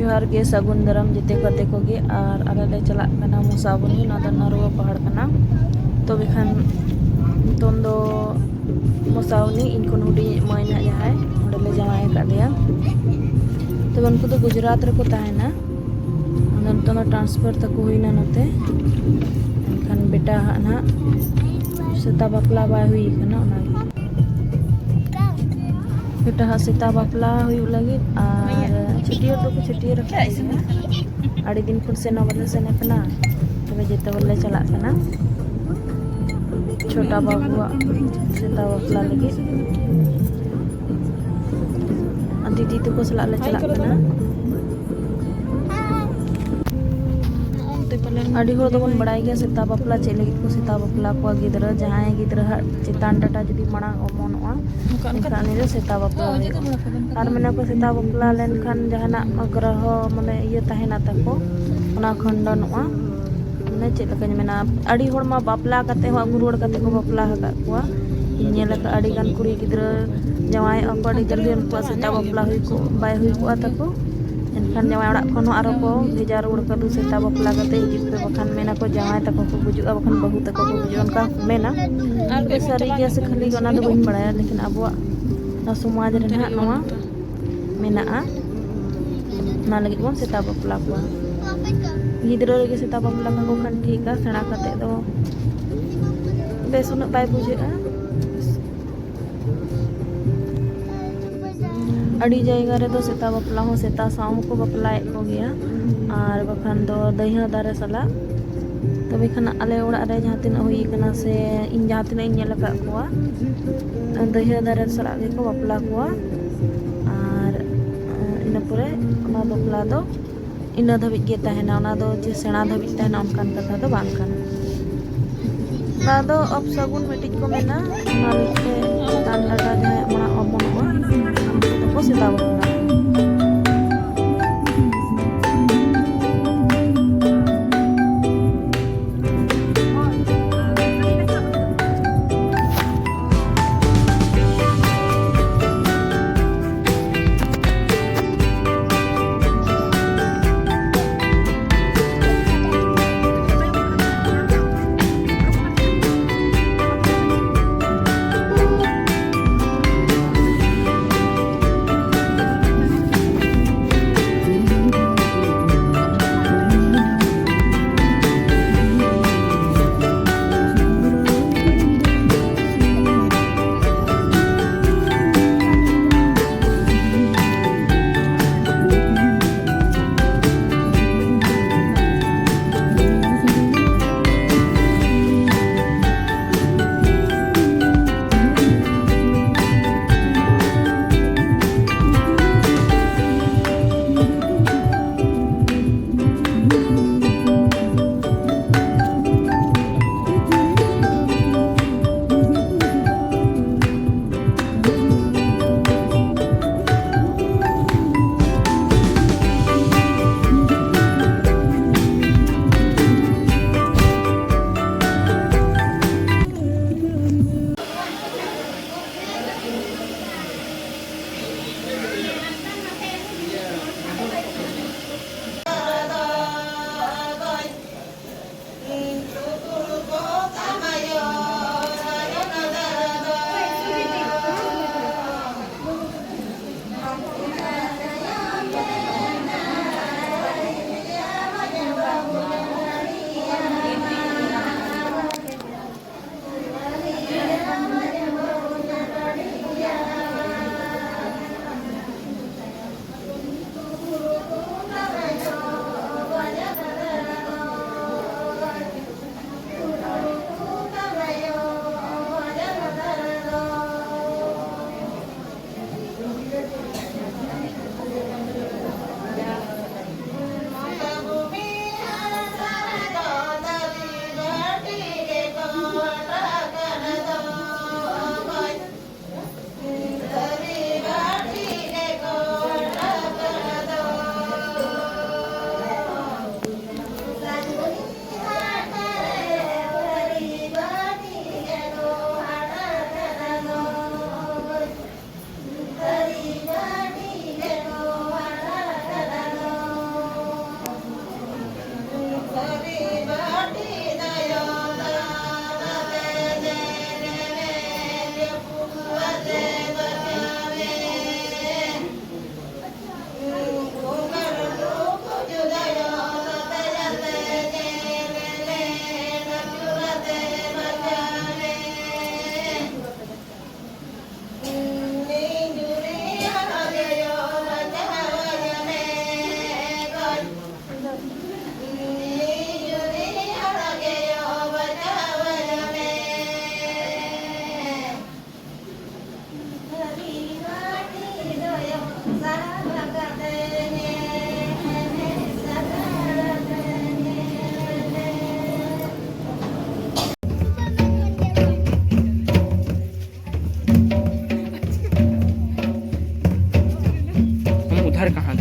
जोहार गे सगुन दरम जिते कते को गे और आले ले चला कना मुसाबनी ना द नरुआ पहाड़ कना तो बेखान नितों दो मुसावनी इनको हुडी मायना जहाय ओंडे ले जमाय कादेया तो उनको तो गुजरात रे को ताहेना नितों दो ट्रांसफर तको हुईना नते एनखान बेटा ना सेता बापला बाय हुई कना ओना बेटा हा सेता बापला हुई लगी और छुट्टियों तो को छुट्टियों रखा आड़ी दिन खुद से नवल से नकना तबे जेते बोले चला कना छोटा बाबुआ सेता बापला लगी दीदी तो को सला ले चला कना आड़ी होर दोबन बड़ाई गया सेता बापला चे लगी को सेता बापला को गिदरा जहां गिदरा चितान टाटा जुदी मांग अमनोआ एनखान नि सेता बापला और मने को सेता बापला लेनखान जहाना ग्रह माने ये ताहेना ताको ओना खंडनोआ माने चे लका मेना आड़ी होर मा बापला कते हो गुरुड़ कते को बापला हका कोआ इने लका आड़ी गान कुड़ी गिदरा जवाय अकड़ी जल्दी उनको सेता बापला हुई को बाय हुई को ताको एनखान जवाय ओड़ा खन आरो को भेजा रुड़ कदु सेता बापला कते हिजुग पे बखान मेना को जवाय तको को बुजुआ बखान बहु तको को बुजुआ उनका मेना और सारी गया से खाली ओना दो बइन बड़ाया लेकिन अबुआ ना समाज रे ना नोआ मेना ना लगी बोन सेता बापला को गिदरा रे सेता बापला को खान ठीक आ सेना कते दो बेस उन बाय बुझेगा अड़ी जायगा रे दो सेता बापला हो सेता साव को बापला को गया और बखान दो दहिया दारे सला तबे खाना आले ओड़ा रे जहां तिना हुई कना से इन जहां तिना इन नेल का कोआ दहिया दारे सला के को बापला कोआ और इना पुरे ओना बापला दो इना धबिज गे ताहेना ओना दो जे सेना धबिज ताहेना उनकान कथा दो बांग काना ना दो अब सगुन मिटिज को मेना मालिक से तान डाटा जहां मना अमनोआ को सेता बापला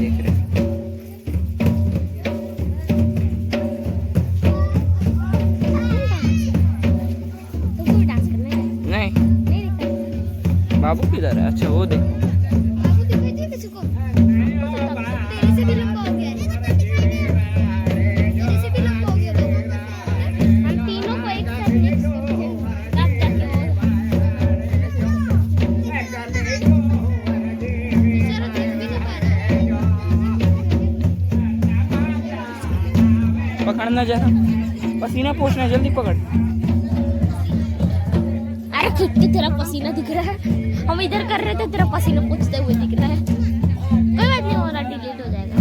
देख रहे हैं। नहीं, बाबू किधर है? अच्छा वो देख। पकड़ना जरा, पसीना पोंछना, जल्दी पकड़। अरे खिड़की तेरा पसीना दिख रहा है, हम इधर कर रहे थे तेरा पसीना पोंछते हुए दिख रहा है। कोई बात नहीं, हो रहा डिलीट हो जाएगा।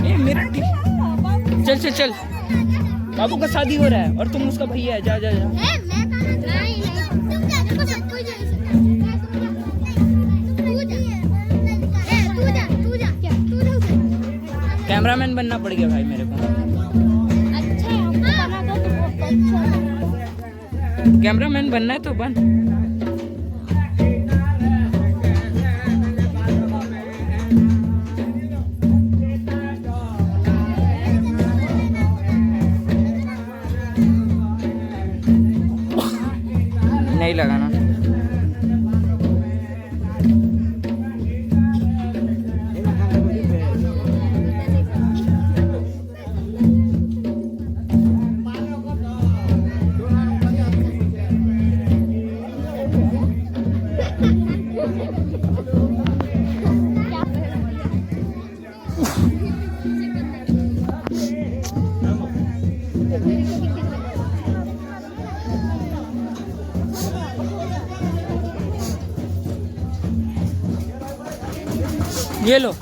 ये मेरा चल चल चल, बाबू का शादी हो रहा है और तुम उसका भैया है। जा जा जा। कैमरामैन बनना पड़ गया भाई मेरे को। कैमरामैन बनना है तो बन। नहीं लगाना। ये लो।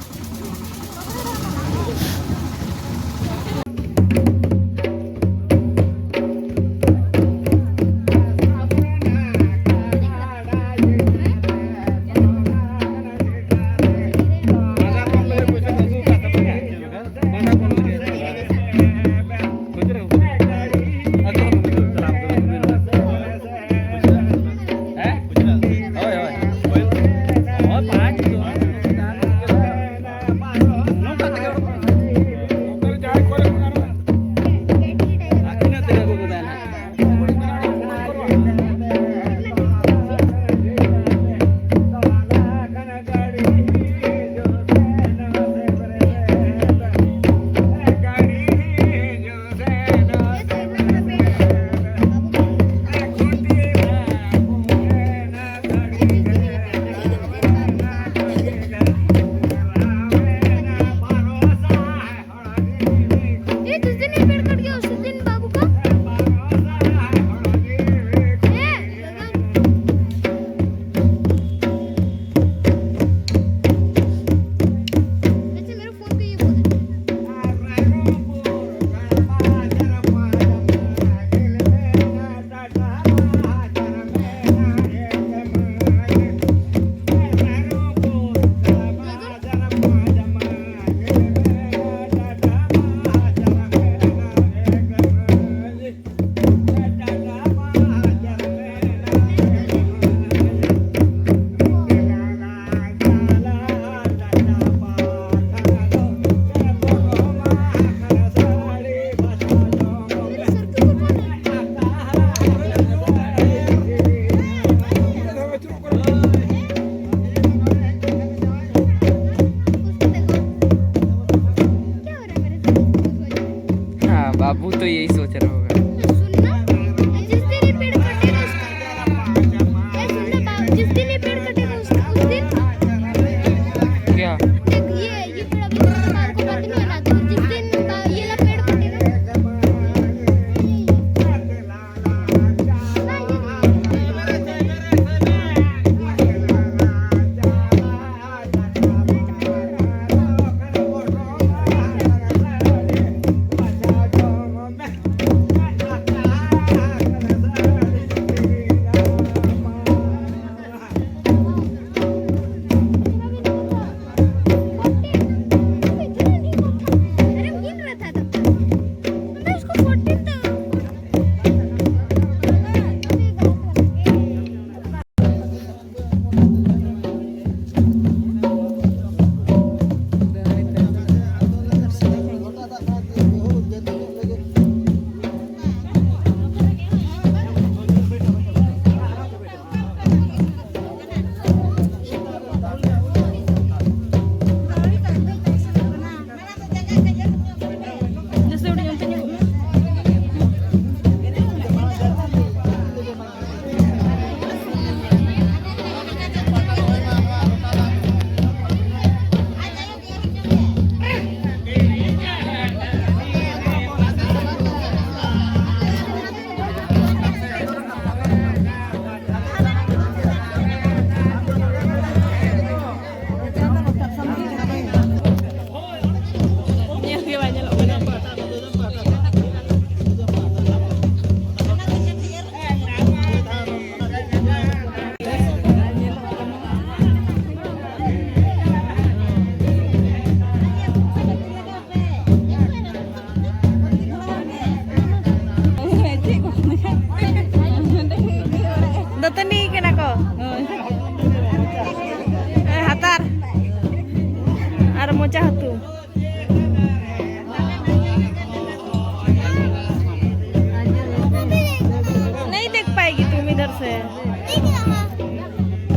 इधर से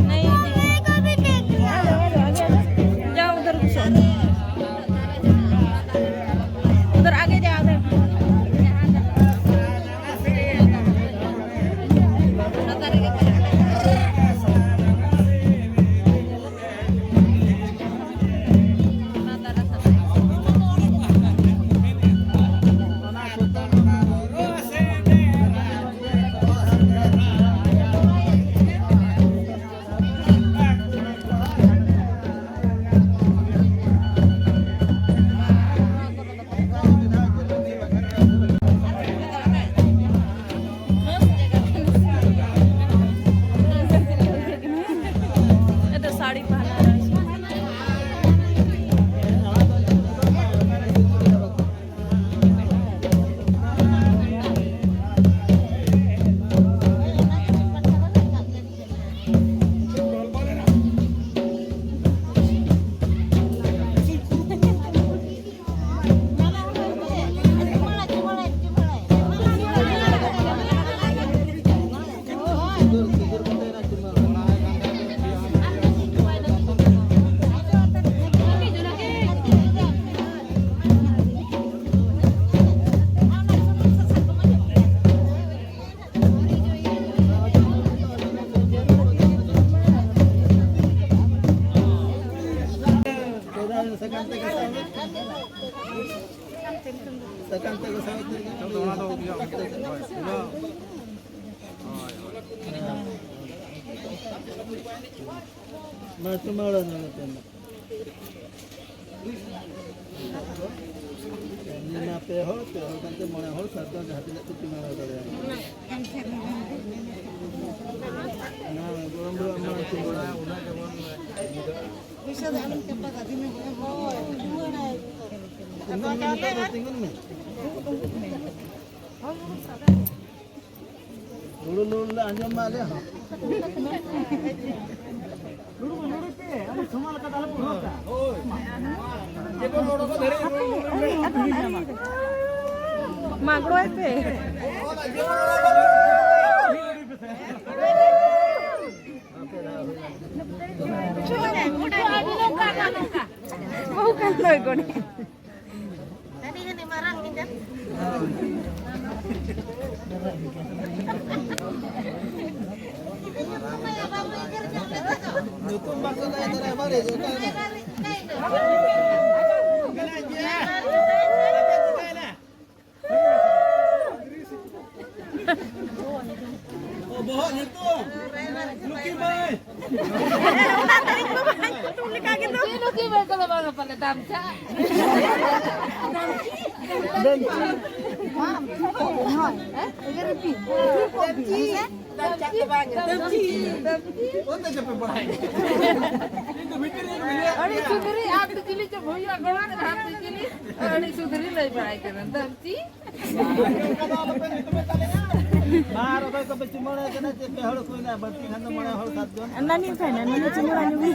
नहीं जाओ उधर घुसो उधर आगे जाओ उधर इधर साड़ी पहना है मागड़ो है पे bukan loh ini tadi kan marah kita nani fana nani cuma nani